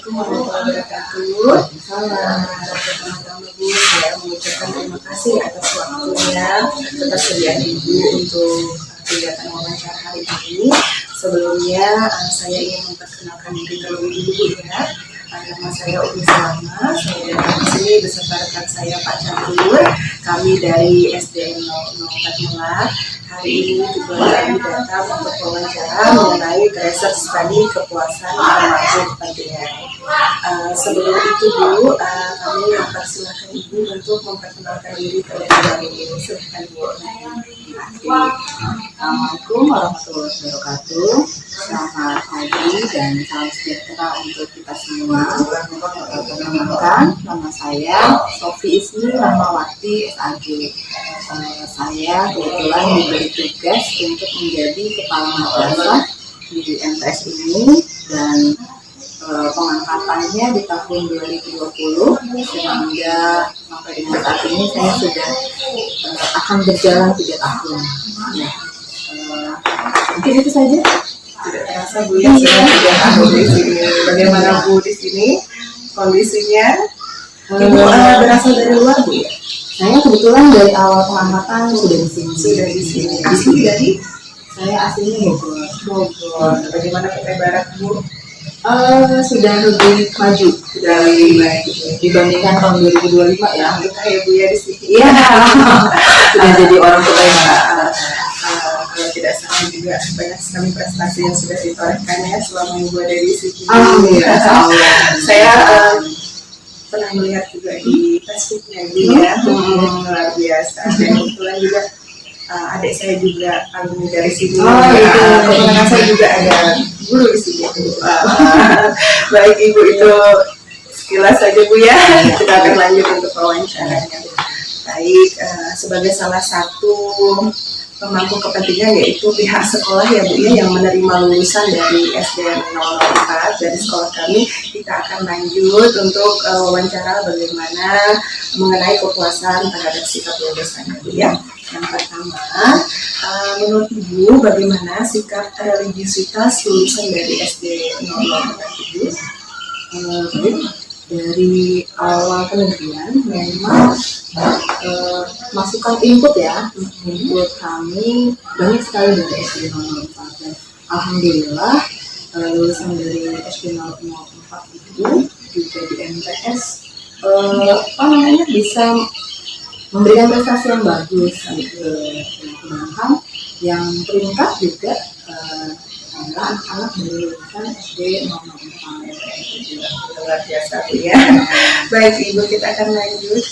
Assalamualaikum warahmatullahi wabarakatuh. Salam. Pertama-tama Bu, saya mengucapkan terima kasih atas waktunya, ketersediaan Ibu untuk kegiatan wawancara hari ini. Sebelumnya saya ingin memperkenalkan diri terlebih dulu ya. Nama saya Umi Salma, saya di sini beserta rekan saya Pak Campur. Kami dari SDN 04 Melar. Hari ini juga kami datang untuk wawancara mengenai research study kepuasan remaja kepentingan. Sebelum itu Bu, kami mempersilahkan Ibu untuk memperkenalkan diri terlebih dahulu. Silakan Bu. Assalamualaikum warahmatullahi wabarakatuh. Selamat pagi dan salam sejahtera untuk kita semua. Perkenalkan, nama saya Sofi Ismi Rahmawati SAG. Saya kebetulan diberi tugas untuk menjadi kepala madrasah di MTS ini dan pengangkatannya di tahun 2020 sehingga sampai dengan saat ini saya sudah akan berjalan 3 tahun. Ya, mungkin itu saja. Tidak terasa Bu ya, sudah 3 tahun di sini. Bagaimana Bu di sini kondisinya? Ibu berasal dari luar Bu ya? Saya kebetulan dari awal pengangkatan sudah di sini. Sudah di sini. Asli dari? Saya aslinya Bogor. Bagaimana Kota Barat Bu? Sudah lebih maju dari dibandingkan tahun 2025 ya. Kita ya Bu ya di sini. Iya, sudah jadi orang Kota Barat. Kalau tidak salah juga banyak sekali prestasi yang sudah ditorehkan ya selama Ibu ada di sini. Alhamdulillah. Saya pernah melihat juga di Facebooknya Bu ya, luar biasa. Dan kebetulan juga adik saya juga alumni dari sini. Kebetulan saya juga ada guru di sini. Baik Ibu, itu sekilas saja Bu ya. Kita akan lanjut untuk wawancaranya. Baik, sebagai salah satu pemangku kepentingan yaitu pihak sekolah ya Bu ya yang menerima lulusan dari SDN 04 dari sekolah kami, kita akan lanjut untuk wawancara bagaimana mengenai kepuasan terhadap sikap lulusan Bu ya. Yang pertama, menurut Ibu bagaimana sikap religiusitas lulusan dari SDN 04 Ibu? Dari awal penelitian memang masukan input ya, input kami banyak sekali dari SD 04 dan alhamdulillah lulusan dari SD 04 itu juga di MTS bisa memberikan prestasi yang bagus ke teman-teman yang peringkat juga adalah anak-anak dari lulusan SD 04. Luar biasa Bu ya. Baik Ibu, kita akan lanjut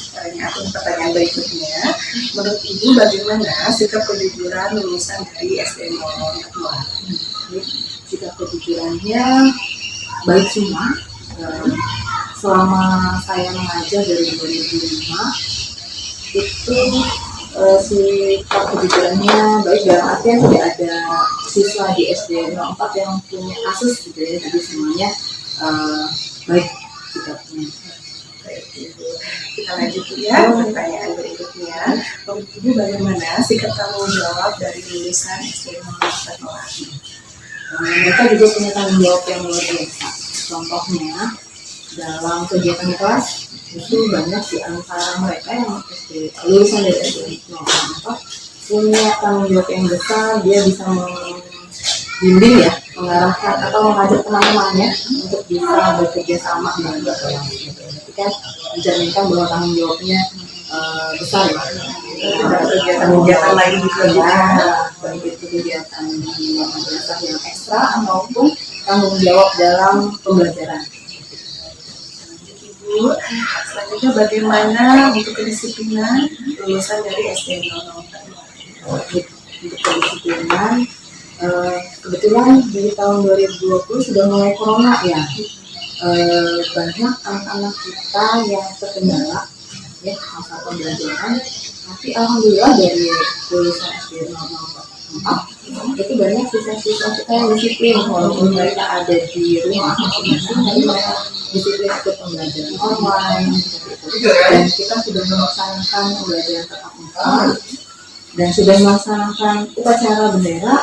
pertanyaan berikutnya. Menurut Ibu bagaimana sikap kejujuran lulusan dari SD 04? Sikap kejujurannya baik semua. Selama saya mengajar dari 2005 itu sikap kejujurannya baik dalam artian tidak ada siswa di SD 04 yang punya kasus gitu ya, jadi semuanya baik sikapnya. Baik Ibu, kita lanjut ya pertanyaan berikutnya. Menurut Ibu bagaimana sikap tanggung jawab dari lulusan SD 04? Mereka juga punya tanggung jawab yang luar biasa. Contohnya dalam kegiatan kelas itu banyak di antara mereka yang lulusan dari SD 04 punya tanggung jawab yang besar. Dia bisa membimbing ya, mengarahkan atau mengajak teman-temannya untuk bisa bekerja sama dengan mereka. Jadi kan mencerminkan bahwa tanggung jawabnya besar ya. Kegiatan lain juga ya, baik itu kegiatan di madrasah yang ekstra maupun tanggung jawab dalam pembelajaran. Ibu, selanjutnya bagaimana untuk kedisiplinan lulusan dari SD 04? Untuk kedisiplinan, kebetulan di tahun 2020 sudah mulai corona ya. Banyak anak-anak kita yang terkendala ya masa pembelajaran, tapi alhamdulillah dari lulusan SD 04 itu banyak siswa-siswa kita yang disiplin walaupun mereka ada di rumah masing-masing, tapi mereka disiplin ikut pembelajaran online seperti itu. Dan kita sudah melaksanakan pembelajaran tatap muka dan sudah melaksanakan upacara bendera.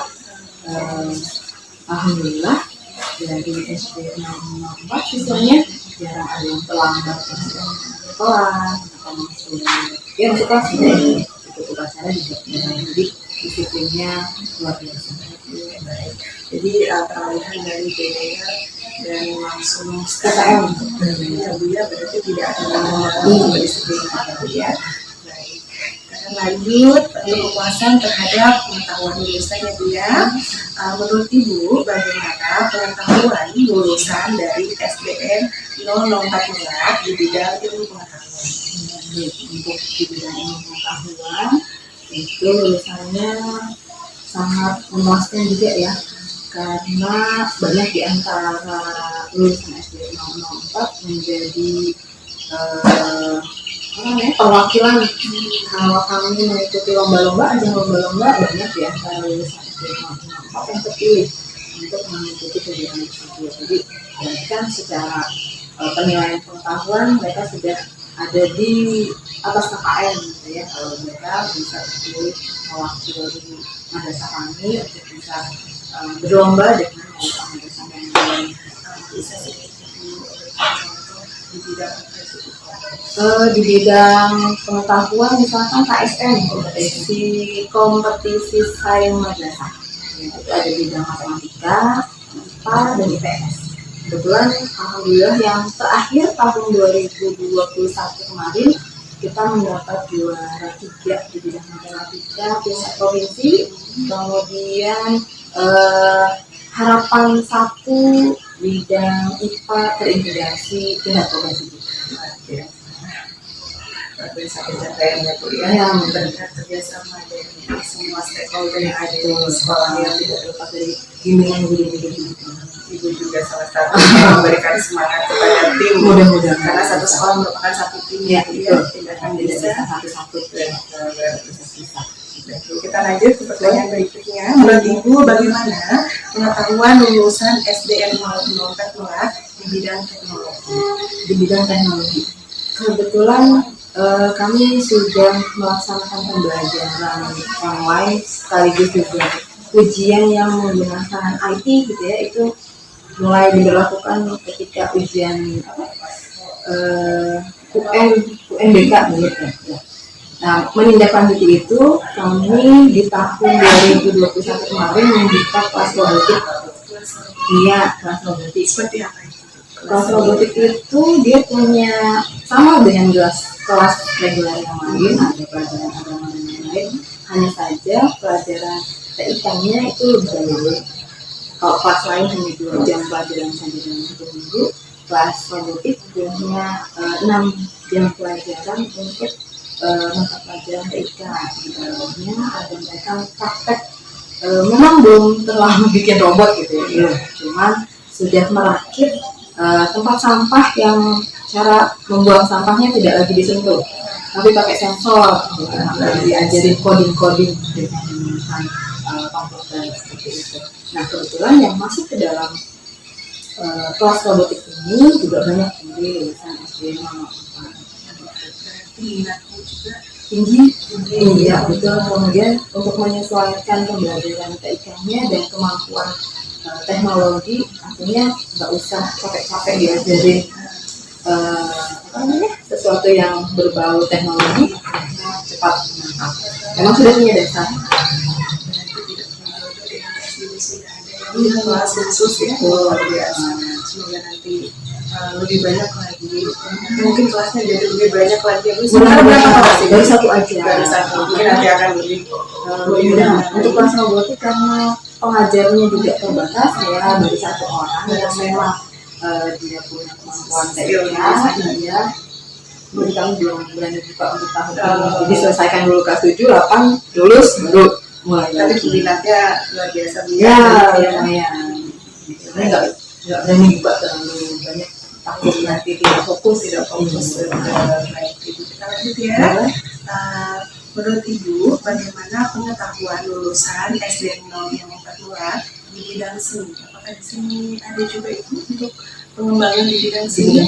Alhamdulillah dari SD 04 siswanya jarang ada yang terlambat kelas atau masuk kelas ini ikut upacara juga jadi disiplinnya luar biasa. Jadi peralihan dari DPR dan langsung STM ya Bu ya, berarti tidak ada disiplin Bu ya. Baik, kita lanjut kepuasan terhadap pengetahuan lulusan ya Bu ya. Menurut Ibu, bagaimana pengetahuan lulusan dari SDN 004 di bidang ilmu pengetahuan? Untuk di bidang ilmu pengetahuan itu lulusannya sangat memuaskan juga ya, karena banyak di antara lulusan SD 004 menjadi perwakilan kalau kami mengikuti lomba-lomba, ajang lomba-lomba, banyak di antara lulusan SD 004 yang terpilih untuk mengikuti kegiatan tersebut. Jadi kan secara penilaian pengetahuan mereka sudah ada di atas KKN gitu ya, kalau mereka bisa terpilih mewakili madrasah kami untuk bisa berlomba dengan madrasah yang lain. Bisa di bidang pengetahuan misalkan KSM, kompetisi sains madrasah, itu ada bidang matematika, IPA dan IPS. Kebetulan alhamdulillah yang terakhir tahun 2021 kemarin kita mendapat juara 3 di bidang matematika tingkat provinsi, kemudian harapan 1 bidang IPA terintegrasi tingkat provinsi. Bisa pencapaiannya Bu ya, benar kerjasama dengan semua stakeholder yang ada di sekolah yang tidak terlepas dari bimbingan guru-guru. Ibu juga salah satu yang memberikan semangat kepada tim, mudah-mudahan karena satu sekolah merupakan satu tim ya, tidak akan bisa satu-satu. Kita lanjut ke pertanyaan berikutnya. Menurut Ibu, bagaimana pengetahuan lulusan SDN 004 di bidang teknologi? Di bidang teknologi, kebetulan kami sudah melaksanakan pembelajaran online sekaligus juga ujian yang menggunakan IT gitu ya, itu mulai diberlakukan ketika ujian UNBK gitu ya. Nah, menindaklanjuti itu kami di tahun 2021 kemarin membuka kelas robotik. Iya, kelas robotik. Seperti apa itu? Kelas robotik itu dia punya sama dengan kelas reguler yang lain, ada pelajaran agama dan lain-lain. Hanya saja pelajaran TIK-nya itu lebih banyak. Kalau kelas lain hanya 2 jam pelajaran saja dalam 1 minggu, kelas robotik punya 6 jam pelajaran untuk mata pelajaran TIK. Di dalamnya ada mereka praktek. Memang belum terlalu bikin robot gitu ya, cuman sudah merakit tempat sampah yang cara membuang sampahnya tidak lagi disentuh, tapi pakai sensor, diajarin coding dengan komputer seperti itu. Nah, kebetulan yang masuk ke dalam kelas robotik ini juga banyak dari lulusan SD 04. Minatnya juga tinggi, ya betul. Kemudian untuk menyesuaikan pembelajaran TIK-nya dan kemampuan teknologi, artinya nggak usah capek-capek diajarin sesuatu yang berbau teknologi, cepat menangkap. Memang sudah punya dasar. Kelas khusus ya, luar biasa. Semoga nanti lebih banyak lagi. Mungkin kelasnya jadi lebih banyak lagi. Sebenarnya berapa kelas? Baru 1 aja. Baru 1. Mungkin nanti akan lebih. Untuk kelas robotik karena pengajarnya juga terbatas ya, dari 1 orang yang memang dia punya kemampuan tekniknya. Dia jadi kami belum berani buka untuk tahun ini. Jadi selesaikan dulu kelas 7, 8, lulus baru mulai. Tapi minatnya luar biasa. Ya, lumayan. Sebenarnya nggak berani buka terlalu banyak, takut nanti tidak fokus. Baik, Ibu, kita lanjut ya. Menurut Ibu, bagaimana pengetahuan lulusan SD 042 di bidang seni? Apakah di sini ada juga Ibu untuk pengembangan di bidang seni?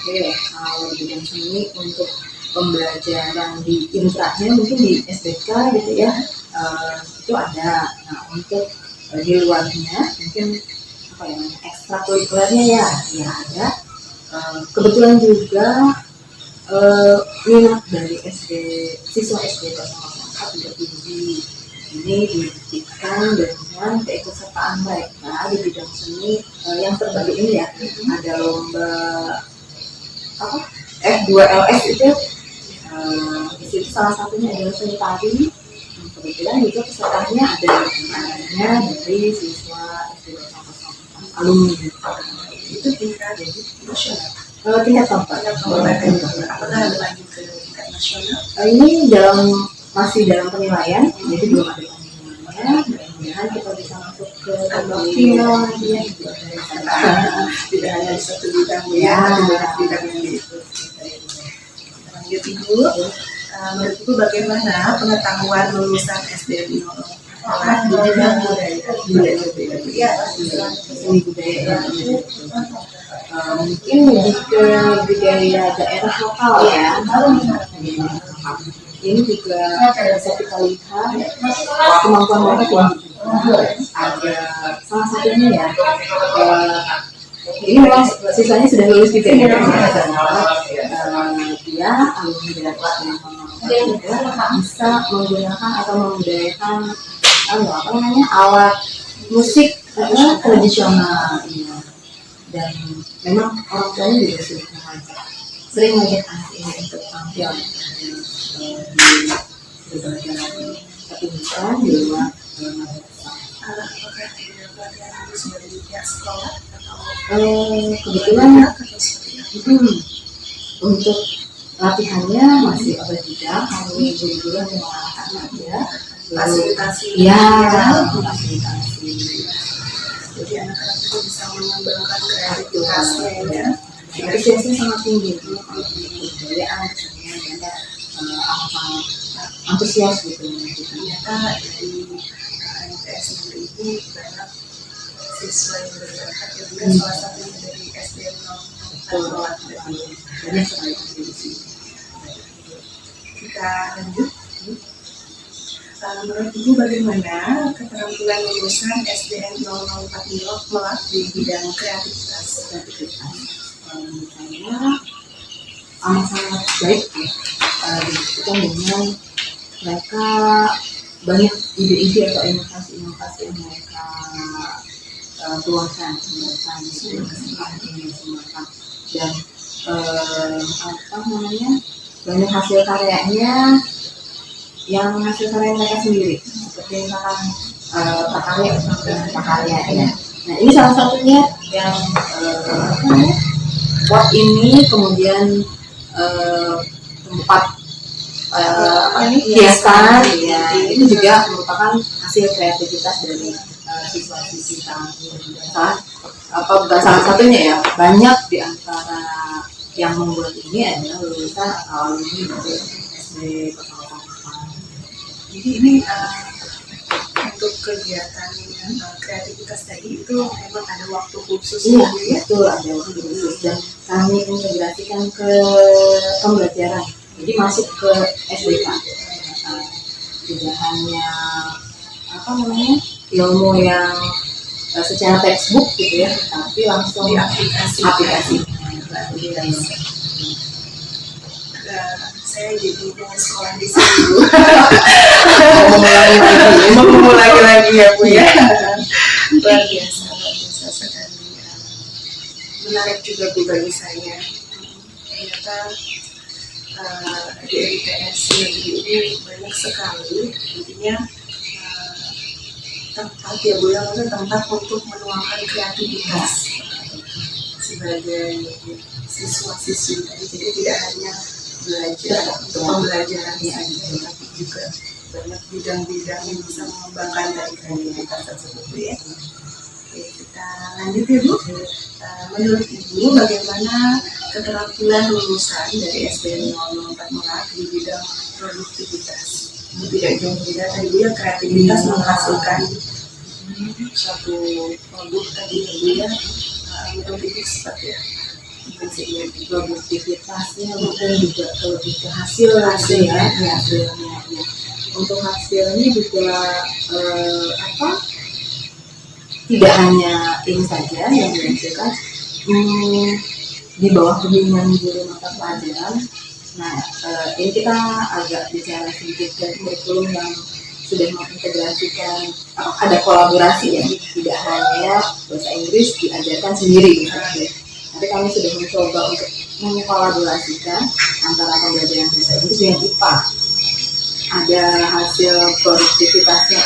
Oke, kalau di bidang seni untuk pembelajaran di intranya mungkin di SBK gitu ya, itu ada. Nah, untuk di luarnya mungkin apa ya, ekstrakurikulernya ya ada. Kebetulan juga minat dari siswa SD kelas 4 tidak tinggi. Ini dibuktikan dengan keikutsertaan mereka di bidang seni yang terbagi ini ya. Ada lomba F2LS itu, di situ salah satunya adalah seni tari. Kebetulan juga pesertanya adanya dari siswa SD alumni. Itu tingkat nasional. Tingkat tempat. Apakah ada lanjut ke tingkat nasional? Ini masih dalam penilaian, jadi belum ada penilaiannya. Mudah-mudahan kita bisa masuk ke babak final nanti ya. Tidak hanya di satu bidang ya, tapi banyak bidang yang diikuti. Lanjut Ibu, menurut Ibu bagaimana pengetahuan lulusan SD di di bidang budaya? Seni budaya mungkin lebih ke budaya daerah lokal ya. Ini juga bisa kita lihat kemampuan mereka tinggi. Ada salah satunya ya, ini memang siswanya sudah lulus juga ya. Dia alumni dari bisa menggunakan atau membudayakan alat musik tradisional ya. Dan memang orang tuanya juga sering ngajak anak ini untuk tampil di berbagai pertunjukan di luar madrasah. Kebetulan untuk latihannya masih otodidak, kami guru-guru yang mengarahkan aja. Fasilitasi. Fasilitasi. Jadi anak-anak itu bisa mengembangkan kreativitasnya ya. Kreativitasnya sangat tinggi. Kebudayaan, kesenian, ada antusias gitu. Ternyata dari MTS Negeri ini banyak siswa yang berbakat juga salah satunya dari SD 0. Banyak sekali kontribusi. Kita lanjut. Menurut Ibu bagaimana keterampilan lulusan SDN 004 Melak di bidang kreativitas? Menurut saya amat-sangat baik ya. Dibuktikan dengan mereka banyak ide-ide atau inovasi-inovasi yang mereka keluarkan dan banyak hasil karyanya yang hasil karya mereka sendiri, seperti misalkan prakarya ya. Nah ini salah satunya yang pot ini kemudian tempat hiasan ya, itu juga merupakan hasil kreativitas dari siswa-siswi kami. Bukan salah satunya ya, banyak di antara yang membuat ini adalah lulusan atau alumni dari SD Kota. Jadi ini untuk kegiatan kreativitas tadi itu memang ada waktu khusus ya? Betul, ada waktu khusus dan kami integrasikan ke pembelajaran. Jadi masuk ke SDK. Tidak hanya ilmu yang secara textbook gitu ya, tapi langsung di aplikasi. Saya jadi dengan sekolah di sini mau mengulangi lagi ya Bu ya. Luar biasa sekali. Menarik juga Bu bagi saya. Ternyata di MTS negeri ini banyak sekali intinya tempat ya Bu yang tempat untuk menuangkan kreativitas sebagai siswa-siswi tadi. Jadi tidak hanya belajar untuk pembelajaran saja, tapi juga banyak bidang-bidang yang bisa mengembangkan dari kreativitas tersebut ya. Oke, kita lanjut ya Bu. Menurut Ibu bagaimana keterampilan lulusan dari SD 004 Melak di bidang produktivitas? Tidak jauh beda tadi Bu ya, kreativitas menghasilkan suatu produk tadi Bu ya, menurut Ibu seperti ya. Produktivitasnya mungkin juga lebih ke hasilnya ya. Untuk hasilnya juga tidak hanya ini saja yang dihasilkan, di bawah bimbingan guru mata pelajaran. Nah, ini kita agak bicara sedikit ke kurikulum yang sudah mengintegrasikan, ada kolaborasi ya, tidak hanya bahasa Inggris diajarkan sendiri gitu. Tapi kami sudah mencoba untuk mengkolaborasikan antara pembelajaran bahasa Inggris dengan IPA. Ada hasil produktivitasnya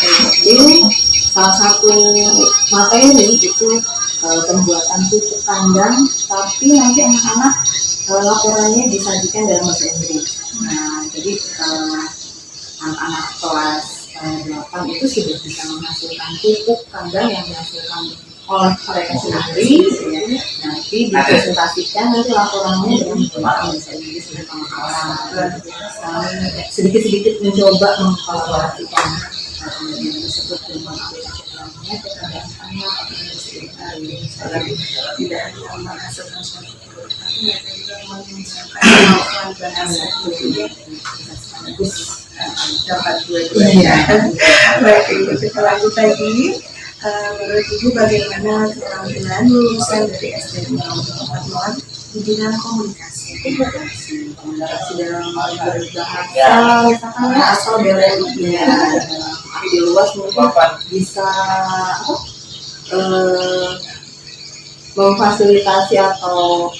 ini, salah satu materi itu pembuatan pupuk kandang, tapi nanti anak-anak laporannya disajikan dalam bahasa Inggris. Nah, jadi anak-anak kelas 8 itu sudah bisa menghasilkan pupuk kandang yang dihasilkan oleh mereka sendiri, ya. Nanti dipresentasikan, nanti laporannya dengan bahasa Inggris bersama kawan. Sedikit-sedikit mencoba mengkolaborasikan pembelajaran tersebut dan mengaplikasikannya kepada anak tidak hanya menghasilkan suatu produk, tapi mereka juga menunjukkan kemampuan bahasa itu dapat dua-duanya. Baik, Ibu, kita lanjut lagi. Menurut Ibu, bagaimana keterampilan lulusan dari SD 04 di bidang komunikasi dalam berbahasa, misalkan ya, asal belajarnya di luas mungkin bisa memfasilitasi atau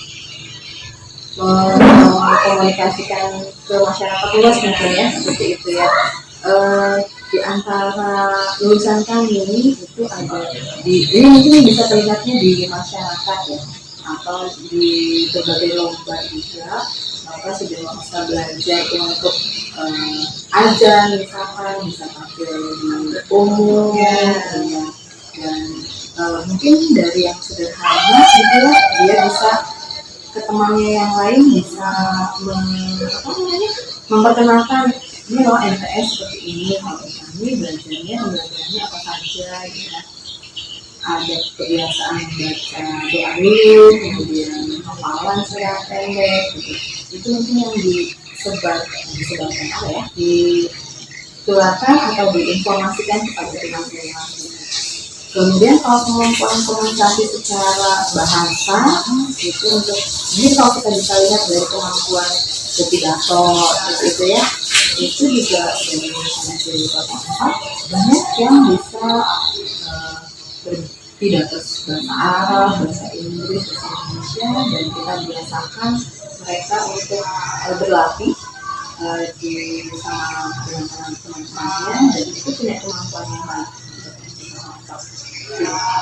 mengkomunikasikan ke masyarakat luas mungkin ya, seperti itu ya. Di antara lulusan kami itu ada ini mungkin bisa terlihatnya di masyarakat ya, atau di berbagai lomba juga. Maka sudah bisa belajar untuk ajan, misalkan bisa tampil di umum dan mungkin dari yang sederhana gitu ya, dia bisa ke temannya yang lain, bisa memperkenalkan ini loh MTS seperti ini, kalau kami belajarnya apa saja gitu. Ada kebiasaan membaca doa dulu, kemudian hafalan surat pendek gitu. Itu mungkin yang disebarkan apa ya, ditularkan atau diinformasikan kepada teman-teman. Kemudian kalau kemampuan komunikasi secara bahasa itu untuk ini, kalau kita bisa lihat dari kemampuan berpidato itu ya, itu juga dari materi banyak yang bisa berpidato bahasa Arab, bahasa Inggris, bahasa Indonesia, dan kita biasakan mereka untuk berlatih bersama dengan teman-temannya, dan itu punya kemampuan yang baik.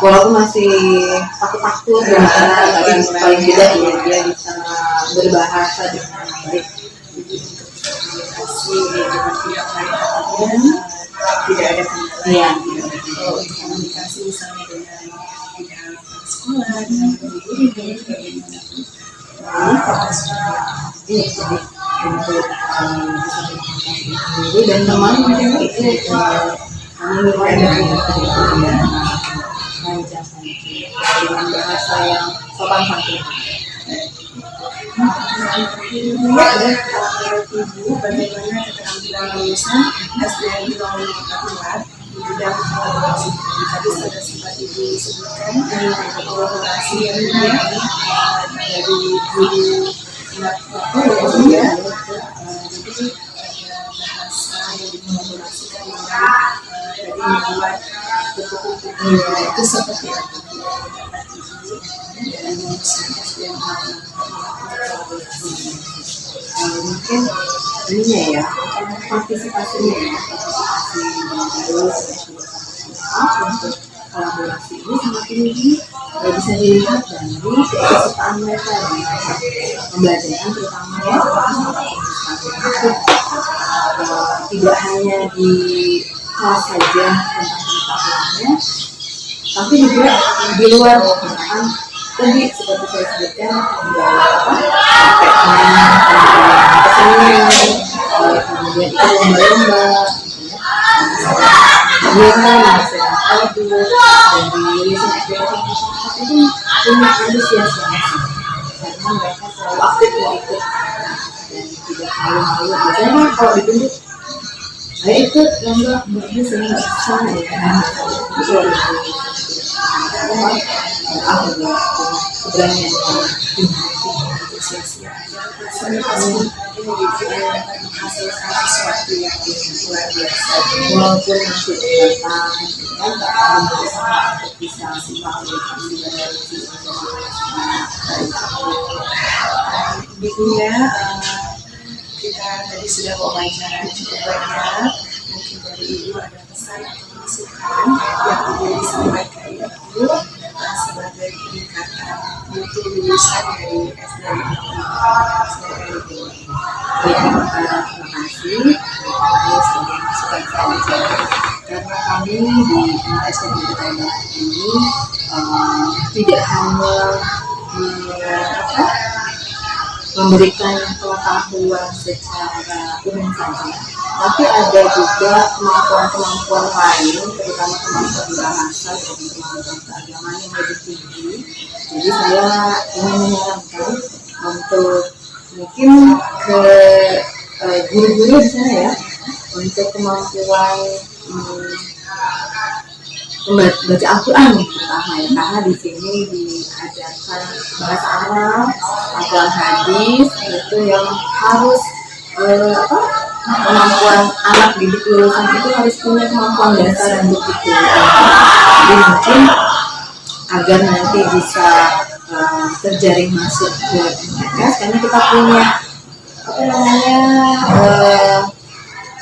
Walaupun masih takut-takut tapi paling tidak ya dia bisa berbahasa dengan baik. Komunikasi dengan tidak baik tidak ada kendala. Komunikasi misalnya dengan pihak sekolah, dengan guru dan sebagainya. Jadi untuk bisa berkomunikasi dan teman mungkin itu kami ada dengan bahasa yang sopan santun. Ibu, bagaimana keterampilan lulusan SD 04 di bidang kolaborasi? Tadi sudah sempat Ibu sebutkan kolaborasi yang dari guru ya, jadi bahasa yang dikolaborasikan dengan dari membuat buku-buku itu seperti apa? Mungkin ininya ya, partisipasinya ya, untuk kolaborasi ini sangat tinggi, bisa dilihat dari keikutsertaan mereka di pembelajaran, terutama ya tidak hanya di kelas saja tentang pengetahuannya, tapi juga di luar, misalkan tadi seperti saya sebutkan kemudian itu lomba-lomba kemudian menghasilkan audio dan di listening activity itu punya antusias yang masih, karena mereka selalu aktif ikut dan tidak malu-malu. Biasanya kalau ditunjuk saya ikut lomba bagus, saya nggak bisa ya, aku punya keberanian Saya pasti menghasilkan sesuatu yang luar biasa. walaupun masih datang kan tak akan berusaha untuk bisa memberikan juga dari sisi Intinya kita tadi sudah wawancara cukup banyak. Mungkin dari Ibu ada pesan atau masukan yang Ibu disampaikan Ibu sebagai peningkatan mutu lulusan dari SDM. ya. Terima kasih sebagai masukan saya karena kami di SDM Kota ini tidak hanya memberikan pengetahuan secara umum saja, tapi ada juga kemampuan-kemampuan lain, terutama kemampuan bahasa dan kemampuan keagamaan yang lebih tinggi. Jadi saya ingin menyarankan untuk mungkin ke guru-guru di sana ya, untuk kemampuan membaca Al-Quran terutama ya, karena di sini diajarkan bahasa Arab, Al-Quran hadis itu yang harus kemampuan anak didik lulusan itu harus punya kemampuan dasar untuk itu. Jadi mungkin agar nanti bisa terjaring masuk ke MTS, karena kita punya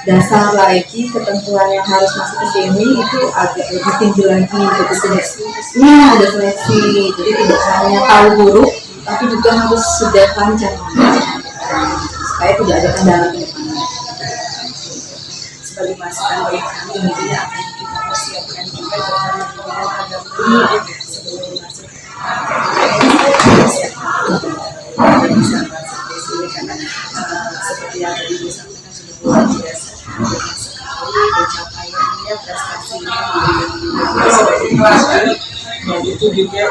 dasar lagi, ketentuan yang harus masuk ke sini itu agak lebih tinggi lagi, jadi seleksinya ada seleksi, jadi tidak hanya tahu huruf tapi juga harus sudah lancar supaya tidak ada kendala ke depan. Sebagai masukan bagi kami, tentunya akan kita persiapkan juga dalam bidang agama sebelum masuk ke bisa masuk di sini karena seperti yang tadi disampaikan sudah luar biasa sekali pencapaiannya, prestasinya dan itu juga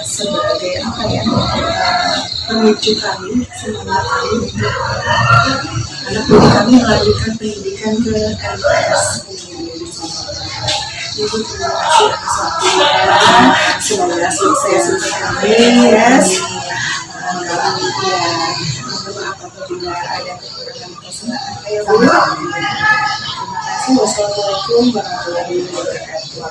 sebagai apa ya, pemicu kami, semangat kami untuk anak didik kami melanjutkan pendidikan ke MTS. Ibu terima kasih atas waktunya, semoga sukses untuk kami ya. Mohon maaf apabila ada kekurangan kesalahan. Terima kasih. Wassalamualaikum warahmatullahi wabarakatuh.